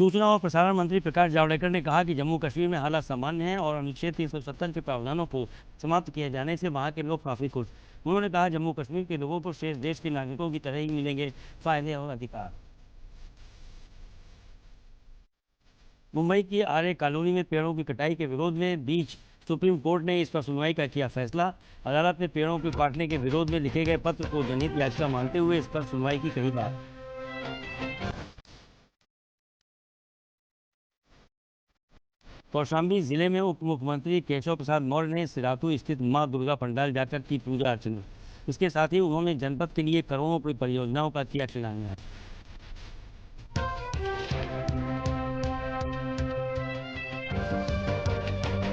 सूचना और प्रसारण मंत्री प्रकाश जावड़ेकर ने कहा कि जम्मू कश्मीर में हालात सामान्य हैं और अनुच्छेद 370 के प्रावधानों को समाप्त किए जाने से वहां के लोग काफी खुश। उन्होंने कहा, जम्मू कश्मीर के लोगों को शेष देश के नागरिकों की तरह ही मिलेंगे फायदे और अधिकार। मुंबई की आर्य कॉलोनी में पेड़ों की कटाई के विरोध में बीच सुप्रीम कोर्ट ने इस पर सुनवाई का किया फैसला। अदालत ने पेड़ों को काटने के विरोध में लिखे गए पत्र को जनहित याचिका मानते हुए इस पर सुनवाई की कही बात। कौशाम्बी जिले में उप मुख्यमंत्री केशव प्रसाद मौर्य ने सिराथू स्थित मां दुर्गा पंडाल जाकर की पूजा अर्चना। इसके साथ ही उन्होंने जनपद के लिए करोड़ों रुपये परियोजनाओं का किया शिलान्यास।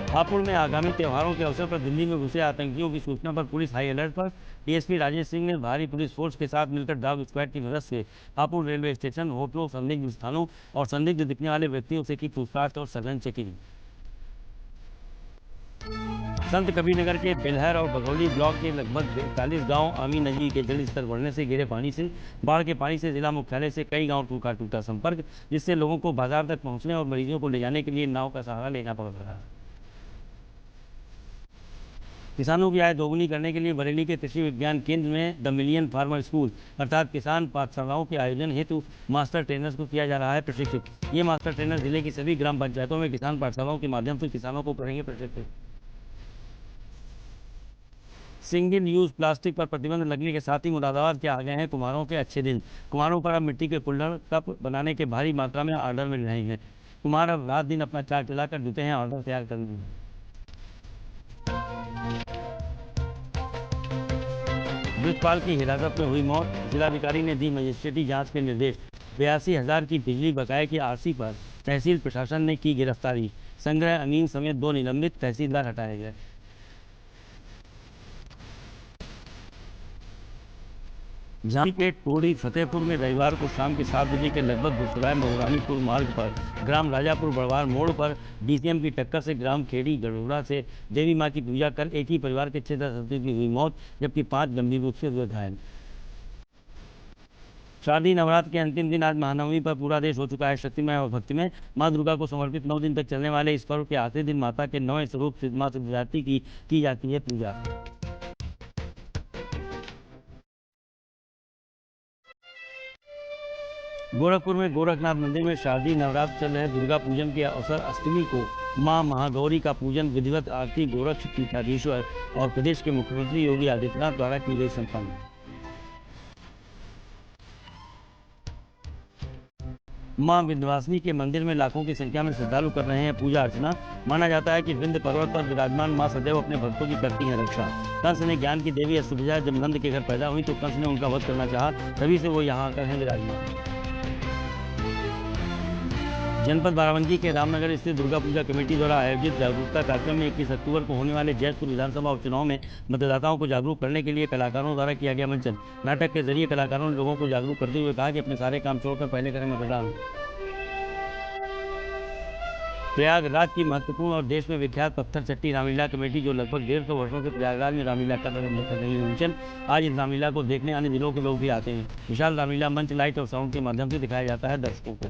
हापुड़ में आगामी त्योहारों के अवसर पर दिल्ली में घुसे आतंकियों की सूचना पर पुलिस हाई अलर्ट पर। डीएसपी राजेश सिंह ने भारी पुलिस फोर्स के साथ मिलकर डॉग स्क्वाड की मदद से हापुड़ रेलवे स्टेशन, होटलों, संदिग्ध स्थानों और संदिग्ध दिखने वाले व्यक्तियों से की पूछताछ और सघन चेकिंग। संत कबीरनगर के बेलहर और बघौली ब्लॉक के लगभग 41 गांव आमी नदी के जल स्तर बढ़ने से गिरे पानी से। बाढ़ के पानी से जिला मुख्यालय से कई गांव टूटा संपर्क, जिससे लोगों को बाजार तक पहुंचने और मरीजों को ले जाने के लिए नाव का सहारा लेना पड़ रहा है। किसानों की आय दोगुनी करने के लिए बरेली के कृषि विज्ञान केंद्र में द मिलियन फार्मर स्कूल अर्थात किसान पाठशालाओं के आयोजन हेतु मास्टर ट्रेनर्स को किया जा रहा है प्रशिक्षित। ये मास्टर ट्रेनर जिले की सभी ग्राम पंचायतों में किसान पाठशालाओं के माध्यम से किसानों को करेंगे प्रशिक्षित। सिंगल यूज प्लास्टिक पर प्रतिबंध लगने के साथ ही मुरादाबाद के आ गए हैं कुम्हारों के अच्छे दिन। कुम्हारों पर अब मिट्टी के कुल्हड़, कप बनाने के भारी मात्रा में ऑर्डर मिल रहे हैं। कुम्हार अब रात दिन अपना चाक चलाकर जुटे हैं ऑर्डर तैयार करने में। ब्रजपाल की हिरासत में हुई मौत, जिलाधिकारी ने दी मजिस्ट्रेटी जांच के निर्देश। 82,000 की बिजली बकाये की आरसी पर तहसील प्रशासन ने की गिरफ्तारी। संग्रह अमीन समेत 2 निलंबित तहसीलदार हटाए गए। झांसी के टोड़ी फतेहपुर में रविवार को शाम के 7 बजे के लगभग गुसराय महुरानीपुर मार्ग पर ग्राम राजापुर बड़वार मोड़ पर डीसीएम की टक्कर से ग्राम खेड़ी गढ़ोरा से देवी मां की पूजा कर एक ही परिवार के 6 सदस्यों की हुई मौत, जबकि 5 गंभीर रूप से हुए घायल। शारदीय नवरात्र के अंतिम दिन आज महानवमी पर पूरा देश हो चुका है शक्तिमय और भक्तिमय। मां दुर्गा को समर्पित 9 दिन तक चलने वाले इस पर्व के आखिरी दिन माता के 9 स्वरूप मां सिद्धिदात्री की जाती है पूजा। गोरखपुर में गोरखनाथ मंदिर में शारदीय नवरात्र चल रहे दुर्गा पूजन के अवसर अष्टमी को मां महागौरी का पूजन विधिवत आरती गोरक्ष पीठाधीश्वर और प्रदेश के मुख्यमंत्री योगी आदित्यनाथ द्वारा की गई संपन्न। मां विंध्यवासिनी के मंदिर में लाखों की संख्या में श्रद्धालु कर रहे हैं पूजा अर्चना। माना जाता है कि विंध्य पर्वत पर विराजमान मां सदैव अपने भक्तों की करती हैं रक्षा। कंस ने ज्ञान की देवी अष्टभुजा जब नंद के घर पैदा हुई तो कंस ने उनका वध करना चाहा, तभी से वो यहाँ आकर हैं विराजमान। जनपद बाराबंकी के रामनगर स्थित दुर्गा पूजा कमेटी द्वारा आयोजित जागरूकता कार्यक्रम में 21 अक्टूबर को होने वाले जैतपुर विधानसभा उपचुनाव में मतदाताओं को जागरूक करने के लिए कलाकारों द्वारा किया गया मंचन। नाटक के जरिए कलाकारों ने लोगों को जागरूक करते हुए कहा कि अपने सारे काम छोड़कर पहले करें मतदान। प्रयागराज की महत्वपूर्ण और देश में विख्यात पत्थर चट्टी रामलीला कमेटी, जो लगभग 150 वर्षों से प्रयागराज में रामलीला कर रही है मंचन, आज इस रामलीला को देखने अन्य जिलों के लोग भी आते हैं। विशाल रामलीला मंच लाइट और साउंड के माध्यम से दिखाया जाता है दर्शकों को।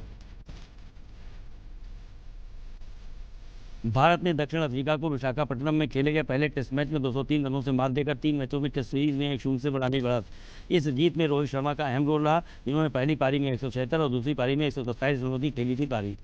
भारत ने दक्षिण अफ्रीका को विशाखापट्टनम में खेले गए पहले टेस्ट मैच में 203 रनों से मात देकर 3 मैचों में टेस्ट सीरीज में 1-0 से बढ़ाने बढ़त। इस जीत में रोहित शर्मा का अहम रोल रहा, जिन्होंने पहली पारी में 176 और दूसरी पारी में 127 रनों की खेली थी पारी।